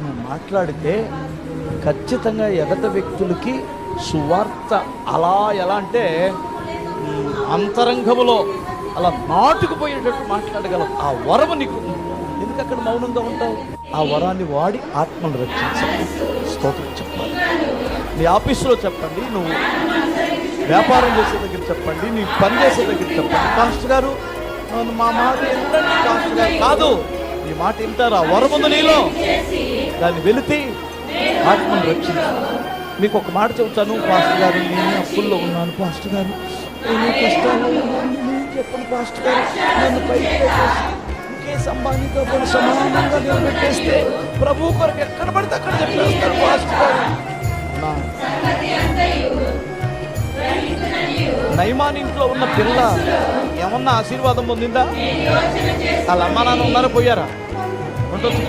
నువ్వు మాట్లాడితే ఖచ్చితంగా ఎగత వ్యక్తులకి సువార్త అలా ఎలా అంటే అంతరంగములో అలా నాటుకుపోయేటట్టు మాట్లాడగలవు. ఆ వరము నీకు ఎందుకు అక్కడ మౌనంగా ఉంటావు? ఆ వరాన్ని వాడి ఆత్మను రక్షించాలి. స్తోత్రం చెప్పాలి. నీ ఆఫీసులో చెప్పండి, నువ్వు వ్యాపారం చేసే దగ్గర చెప్పండి, నీ పని చేసే దగ్గర చెప్పండి. పాస్టర్ గారు మా మాట ఏంటంటే పాస్టర్ గారు కాదు, నీ మాట వింటారా? వరముందు నీలో, దాన్ని వెలితి ఆత్మను రక్షించాలి. మీకు ఒక మాట చెబుతాను పాస్టర్ గారు, నేను అప్పుల్లో ఉన్నాను పాస్టర్ గారు, నేను కష్టాల్లో ఉన్నాను, నేను చెప్పను పాస్టర్ గారు, నన్ను పైకి ముఖేష్ అంబానీతో పాటు సమానంగా నిలబెట్టేస్తే ప్రభు కొరకు ఎక్కడ పడితే అక్కడ చెప్పేస్తాడు పాస్టర్ గారు. నయమాన్ ఇంట్లో ఉన్న పిల్ల ఏమన్నా ఆశీర్వాదం పొందిందా? వాళ్ళ అమ్మా నాన్న ఉన్నారా, పోయారా? ఉండొచ్చు.